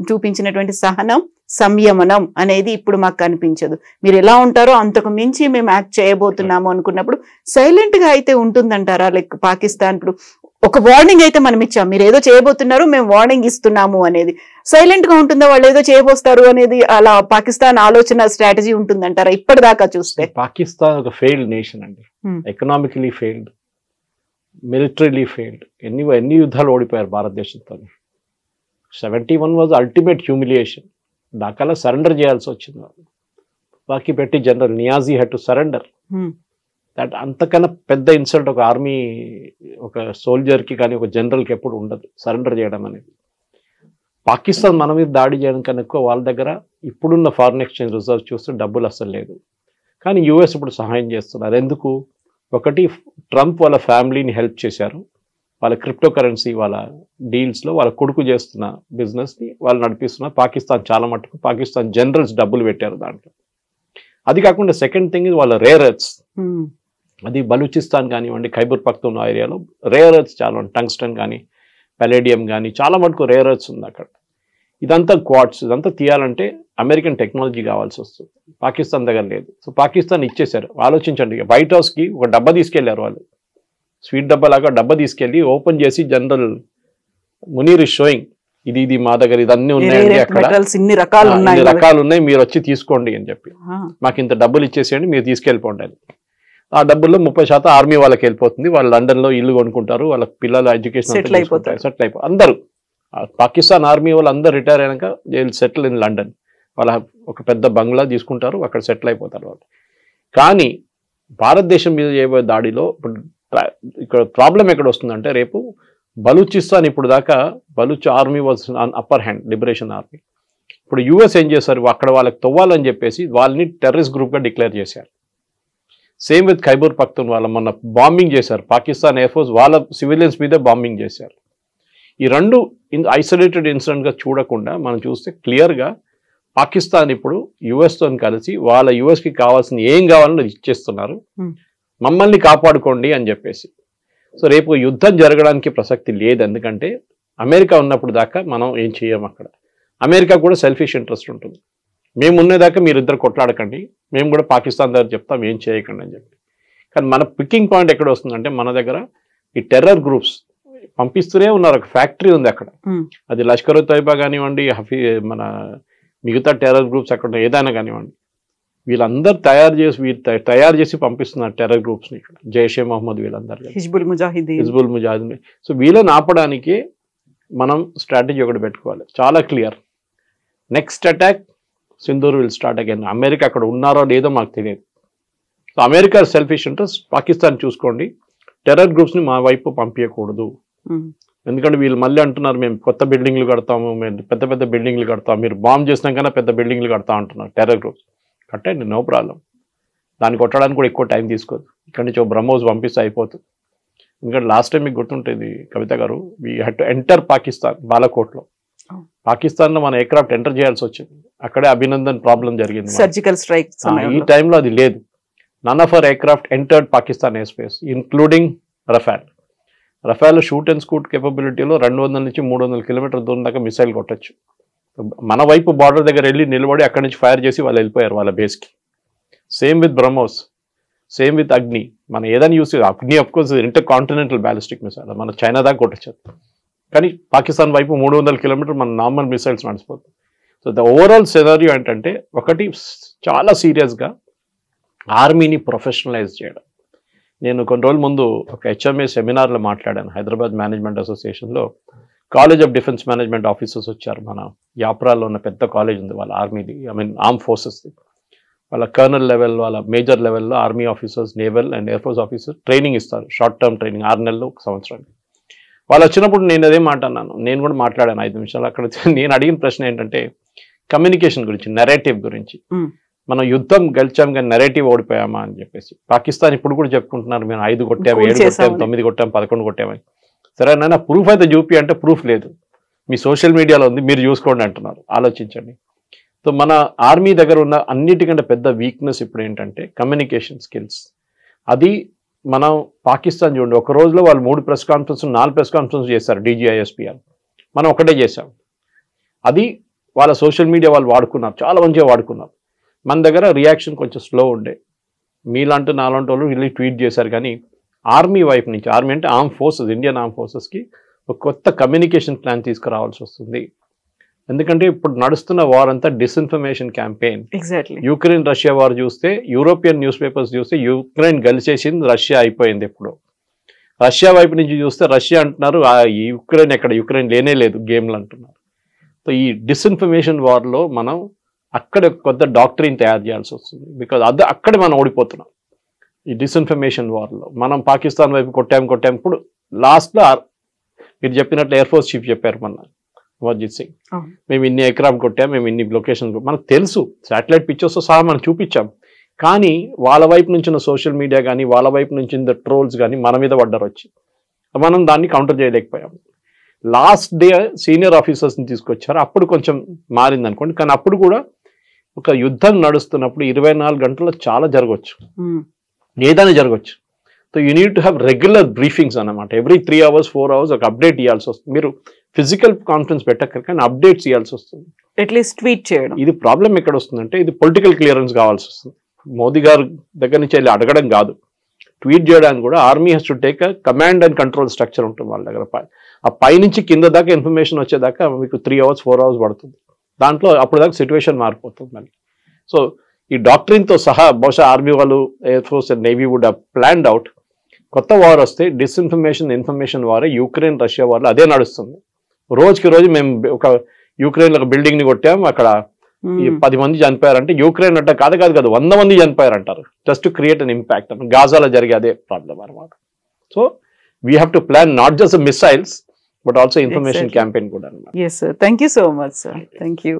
చూపించినటువంటి సహనం, సంయమనం అనేది ఇప్పుడు మాకు కనిపించదు. మీరు ఎలా ఉంటారో అంతకు మించి మేము యాక్ట్ చేయబోతున్నాము అనుకున్నప్పుడు సైలెంట్ గా అయితే ఉంటుందంటారా? లైక్ పాకిస్తాన్ ఇప్పుడు ఒక వార్నింగ్ అయితే మనం ఇచ్చాం, మీరు ఏదో చేయబోతున్నారు, మేము వార్నింగ్ ఇస్తున్నాము అనేది. సైలెంట్ గా ఉంటుందా, వాళ్ళు ఏదో చేయబోస్తారు అనేది? అలా పాకిస్తాన్ ఆలోచన స్ట్రాటజీ ఉంటుందంటారా ఇప్పటిదాకా చూస్తే? పాకిస్తాన్ ఒక ఫెయిల్డ్ నేషన్ అండి. Economically failed, militarily failed. ఎన్ని యుద్ధాలు ఓడిపోయారు భారతదేశంతో. 71 వాజ్ అల్టిమేట్ హ్యూమిలియేషన్. ఢాకాలో సరెండర్ చేయాల్సి వచ్చింది. బాకీ పెట్టి general Niazi had to surrender. That అంతకన్నా పెద్ద ఇన్సల్ట్ ఒక ఆర్మీ, ఒక సోల్జర్కి కానీ ఒక జనరల్కి ఎప్పుడు ఉండదు సరెండర్ చేయడం అనేది. పాకిస్తాన్ మన మీద దాడి చేయడం కన్నా ఎక్కువ వాళ్ళ దగ్గర ఇప్పుడున్న ఫారిన్ ఎక్స్చేంజ్ రిజర్వ్ చూస్తే డబ్బులు అస్సలు లేదు. కానీ యూఎస్ ఇప్పుడు సహాయం చేస్తున్నారు. ఎందుకు? ఒకటి, ట్రంప్ వాళ్ళ ఫ్యామిలీని హెల్ప్ చేశారు. వాళ్ళ క్రిప్టో కరెన్సీ, వాళ్ళ డీల్స్లో వాళ్ళ కొడుకు చేస్తున్న బిజినెస్ని వాళ్ళు నడిపిస్తున్నారు. పాకిస్తాన్ చాలా మటుకు పాకిస్తాన్ జనరల్స్ డబ్బులు పెట్టారు దాంట్లో. అది కాకుండా సెకండ్ థింగ్ ఇది వాళ్ళ రేర్ ఎర్త్స్. అది బలూచిస్తాన్ కానివ్వండి, ఖైబర్ పఖ్తూన్ఖా ఏరియాలో రేర్ ఎర్త్స్ చాలా, టంగ్స్టన్ కానీ, పెలేడియం కానీ చాలా మటుకు రేర్ ఎర్త్స్ ఉంది అక్కడ. ఇదంతా క్వార్ట్స్, ఇదంతా తీయాలంటే అమెరికన్ టెక్నాలజీ కావాల్సి వస్తుంది. పాకిస్తాన్ దగ్గర లేదు. సో పాకిస్తాన్ ఇచ్చేశారు. ఆలోచించండి, వైట్ హౌస్కి ఒక డబ్బా తీసుకెళ్లారు వాళ్ళు, స్వీట్ డబ్బా లాగా డబ్బా తీసుకెళ్ళి ఓపెన్ చేసి జనరల్ మునీర్ ఇస్ షోయింగ్, ఇది మా దగ్గర ఇదన్నీ ఉన్నాయండి, అక్కడ ఇన్ని రకాలు ఉన్నాయి, మీరు వచ్చి తీసుకోండి అని చెప్పి, మాకు ఇంత డబ్బులు ఇచ్చేసేయండి, మీరు తీసుకెళ్ళిపోండి. ఆ డబ్బుల్లో 30% ఆర్మీ వాళ్ళకి వెళ్ళిపోతుంది. వాళ్ళు లండన్లో ఇల్లు కొనుక్కుంటారు, వాళ్ళ పిల్లల ఎడ్యుకేషన్ సెటిల్ అయిపోతారు అందరూ. పాకిస్తాన్ ఆర్మీ వాళ్ళు అందరూ రిటైర్ అయినాక సెటిల్ ఇన్ లండన్, వాళ్ళ ఒక పెద్ద బంగ్లా తీసుకుంటారు, అక్కడ సెటిల్ అయిపోతారు వాళ్ళు. కానీ భారతదేశం మీద చేయబోయే దాడిలో ఇప్పుడు ఇక్కడ ప్రాబ్లం ఎక్కడ వస్తుందంటే, రేపు బలూచిస్తాన్, ఇప్పుడు దాకా Baloch army was upper hand, liberation army. ఇప్పుడు యూఎస్ ఏం చేశారు, అక్కడ వాళ్ళకి తవ్వాలని చెప్పేసి వాళ్ళని టెర్రరిస్ట్ గ్రూప్గా డిక్లేర్ చేశారు. సేమ్ విత్ ఖైబర్ పఖ్తూన్ వాళ్ళ మొన్న బాంబింగ్ చేశారు. పాకిస్తాన్ ఎయిర్ ఫోర్స్ వాళ్ళ సివిలియన్స్ మీదే బాంబింగ్ చేశారు. ఈ రెండు ఐసోలేటెడ్ ఇన్సిడెంట్గా చూడకుండా మనం చూస్తే క్లియర్గా పాకిస్తాన్ ఇప్పుడు యుఎస్తో కలిసి వాళ్ళ యుఎస్కి కావాల్సిన ఏం కావాలని ఇచ్చేస్తున్నారు, మమ్మల్ని కాపాడుకోండి అని చెప్పేసి. సో రేపు యుద్ధం జరగడానికి ప్రసక్తి లేదు. ఎందుకంటే అమెరికా ఉన్నప్పుడు దాకా మనం ఏం చేయం అక్కడ. అమెరికా కూడా సెల్ఫిష్ ఇంట్రెస్ట్ ఉంటుంది. మేము ఉన్నదాకా మీరు ఇద్దరు కొట్లాడకండి, మేము కూడా పాకిస్తాన్ దగ్గర చెప్తాం ఏం చేయకండి అని చెప్పి. కానీ మన పికింగ్ పాయింట్ ఎక్కడ వస్తుందంటే, మన దగ్గర ఈ టెర్రర్ గ్రూప్స్ పంపిస్తూనే ఉన్నారు. ఒక ఫ్యాక్టరీ ఉంది అక్కడ, అది లష్కర్ తోయిబా కానివ్వండి, మన మిగతా టెర్రర్ గ్రూప్స్ అక్కడ ఏదైనా కానివ్వండి, వీళ్ళందరూ తయారు చేసి పంపిస్తున్నారు టెర్రర్ గ్రూప్స్ని ఇక్కడ. జైషే మహమ్మద్ వీళ్ళందరూ, హిజ్బుల్ ముజాహిదీన్. సో వీళ్ళని ఆపడానికి మనం స్ట్రాటజీ ఒకటి పెట్టుకోవాలి, చాలా clear. Next attack Sindoor will start again. America అక్కడ ఉన్నారో లేదో మాకు తెలియదు. So America selfish interest, Pakistan చూసుకోండి, టెర్రర్ గ్రూప్స్ని మా వైపు పంపించకూడదు. ఎందుకంటే వీళ్ళు మళ్ళీ అంటున్నారు మేము కొత్త బిల్డింగ్లు కడతాము, మేము పెద్ద పెద్ద బిల్డింగ్లు కడతాము, మీరు బాంబ్ చేసినాకన్నా పెద్ద బిల్డింగ్లు కడతా అంటున్నారు టెర్రర్ గ్రూప్స్. కట్టండి, నో ప్రాబ్లం. దాన్ని కొట్టడానికి కూడా ఎక్కువ టైం తీసుకోదు. ఇక్కడి నుంచి బ్రహ్మోస్ పంపిస్తే అయిపోతుంది. ఎందుకంటే లాస్ట్ టైం మీకు గుర్తుంటుంది Kavitha garu, we had to enter Pakistan, బాలాకోట్లో. పాకిస్తాన్లో మన ఎయిర్క్రాఫ్ట్ ఎంటర్ చేయాల్సి వచ్చింది. అక్కడే అభినందన్ ప్రాబ్లం జరిగింది, సర్జికల్ స్ట్రైక్. ఈ టైంలో అది లేదు. None of our aircraft entered Pakistan air space, including Rafale. Rafale shoot and scoot కేపబిలిటీలో 200 నుంచి 300 కిలోమీటర్ల దూరం దాకా మిసైల్ కొట్టచ్చు. మన వైపు బార్డర్ దగ్గర వెళ్ళి నిలబడి అక్కడి నుంచి ఫైర్ చేసి వాళ్ళు వెళ్ళిపోయారు వాళ్ళ బేస్కి. Same with BrahMos, same with Agni. మనం ఏదైనా యూస్ చేయాలి. Agni of course intercontinental ballistic missile, మన చైనా దాకా కొట్టచ్చు. కానీ పాకిస్తాన్ వైపు 300 కిలోమీటర్ మన నార్మల్ మిసైల్స్ నడిచిపోతుంది. సో ద ఓవరాల్ సినారియో ఏంటంటే, ఒకటి చాలా సీరియస్గా ఆర్మీని ప్రొఫెషనలైజ్ చేయడం. నేను కొన్ని రోజుల ముందు ఒక హెచ్ఎంఏ సెమినార్లో మాట్లాడాను, హైదరాబాద్ మేనేజ్మెంట్ అసోసియేషన్లో. College of defence management officers వచ్చారు. మన యాప్రాలో ఉన్న పెద్ద కాలేజ్ ఉంది వాళ్ళ ఆర్మీది, ఆర్మ్ ఫోర్సెస్ది. వాళ్ళ కర్నల్ లెవెల్, వాళ్ళ మేజర్ లెవెల్లో army officers, naval and air force officers training ఇస్తారు, షార్ట్ టర్మ్ ట్రైనింగ్, 6 నెలలు, 1 సంవత్సరానికి. వాళ్ళు వచ్చినప్పుడు నేను అదే మాట అన్నాను, నేను కూడా మాట్లాడాను 5 నిమిషాలు అక్కడ. నేను అడిగిన ప్రశ్న ఏంటంటే, కమ్యూనికేషన్ గురించి, నెరేటివ్ గురించి. మనం యుద్ధం గెలిచాం కానీ నెరేటివ్ ఓడిపోయామా అని చెప్పేసి. పాకిస్తాన్ ఇప్పుడు కూడా చెప్పుకుంటున్నారు, మేము 5 కొట్టాము, 7 కొట్టాము, 9 కొట్టాము, 11 కొట్టామని. సరే నాయన, ప్రూఫ్ అయితే చూపి అంటే ప్రూఫ్ లేదు, మీ సోషల్ మీడియాలో ఉంది, మీరు చూసుకోండి అంటున్నారు. ఆలోచించండి. సో మన ఆర్మీ దగ్గర ఉన్న అన్నిటికంటే పెద్ద వీక్నెస్ ఇప్పుడు ఏంటంటే కమ్యూనికేషన్ స్కిల్స్. అది మనం పాకిస్తాన్ చూడండి, ఒక రోజులో వాళ్ళు 3 ప్రెస్ కాన్ఫరెన్స్ 4 ప్రెస్ కాన్ఫరెన్స్ చేశారు DGISPR, మనం ఒకటే చేసాం. అది వాళ్ళ సోషల్ మీడియా వాళ్ళు వాడుకున్నారు, చాలా మంచిగా వాడుకున్నారు. మన దగ్గర రియాక్షన్ కొంచెం స్లో ఉండే. మీలాంటి నాలాంటి వాళ్ళు వెళ్ళి ట్వీట్ చేశారు, కానీ ఆర్మీ వైపు నుంచి, ఆర్మీ అంటే ఆర్మ్ ఫోర్సెస్, ఇండియన్ ఆర్మ్ ఫోర్సెస్కి ఒక కొత్త కమ్యూనికేషన్ ప్లాన్ తీసుకురావాల్సి వస్తుంది. ఎందుకంటే ఇప్పుడు నడుస్తున్న వార్ అంతా disinformation campaign. Exactly. Ukraine Russia war చూస్తే, యూరోపియన్ న్యూస్ పేపర్స్ చూస్తే యుక్రెయిన్ గెలిచేసింది, రష్యా అయిపోయింది. ఇప్పుడు రష్యా వైపు నుంచి చూస్తే రష్యా అంటున్నారు యుక్రెయిన్ ఎక్కడ, యుక్రెయిన్ లేనే లేదు గేమ్లు అంటున్నారు. సో ఈ డిస్ఇన్ఫర్మేషన్ వార్లో మనం అక్కడ కొత్త డాక్టరీని తయారు చేయాల్సి వస్తుంది. బికాజ్ అక్కడే మనం ఓడిపోతున్నాం ఈ డిస్ఇన్ఫర్మేషన్ వార్లో. మనం పాకిస్తాన్ వైపు కొట్టాం. ఇప్పుడు లాస్ట్లో మీరు చెప్పినట్లు ఎయిర్ ఫోర్స్ చీఫ్ చెప్పారు మొన్న, అమర్జిత్ సింగ్, మేము ఇన్ని ఎకరాం కొట్టాం, మేము ఇన్ని లొకేషన్, మనకు తెలుసు, శాటిలైట్ పిక్చర్స్తో సహా మనం చూపించాం. కానీ వాళ్ళ వైపు నుంచి ఉన్న సోషల్ మీడియా కానీ, వాళ్ళ వైపు నుంచి ఉన్న ట్రోల్స్ కానీ మన మీద పడ్డారు వచ్చి, మనం దాన్ని కౌంటర్ చేయలేకపోయాం. లాస్ట్ డే సీనియర్ ఆఫీసర్స్ని తీసుకొచ్చారు, అప్పుడు కొంచెం మారింది అనుకోండి. కానీ అప్పుడు కూడా ఒక యుద్ధం నడుస్తున్నప్పుడు 24 గంటల్లో చాలా జరగవచ్చు, ఏదైనా జరగవచ్చు. So you need to have regular briefings అన్నమాట. ఎవ్రీ 3 hours 4 hours ఒక అప్డేట్ ఇవ్వాల్సి వస్తుంది. మీరు ఫిజికల్ కాన్ఫరెన్స్ పెట్టక్కర్ కానీ అప్డేట్స్ ఇవ్వాల్సి వస్తుంది, అట్లీస్ట్ ట్వీట్ చేయడం. ఇది ప్రాబ్లం ఎక్కడ వస్తుందంటే, ఇది పొలిటికల్ క్లియరెన్స్ కావాల్సి వస్తుంది. మోదీ గారు దగ్గర నుంచి వెళ్ళి అడగడం కాదు, ట్వీట్ చేయడానికి కూడా army has to take command and control structure ఉంటుంది వాళ్ళ దగ్గర. ఆ పైనుంచి కింద దాకా ఇన్ఫర్మేషన్ వచ్చేదాకా మీకు 3 hours 4 hours పడుతుంది. దాంట్లో అప్పుడు దాకా సిచ్యువేషన్ మారిపోతుంది మళ్ళీ. సో ఈ డాక్టరీన్తో సహా బహుశా ఆర్మీ వాళ్ళు, air force and navy would have planned out. కొత్త వార్ వస్తే ఇన్ఫర్మేషన్ వారే, యుక్రెయిన్ రష్యా వార్లో అదే నడుస్తుంది. రోజుకి రోజు మేము ఒక యుక్రెయిన్లో ఒక బిల్డింగ్ ని కొట్టాం, అక్కడ 10 మంది చనిపోయారంటే యుక్రెయిన్ అంటే కాదు 100 మంది చనిపోయారంటారు, just to create an impact. గాజాలో జరిగే అదే ప్రాబ్లం అనమాట. So we have to plan not just missiles but also information campaign కూడా అనమాట. Yes, sir. Thank you so much, sir. Thank you.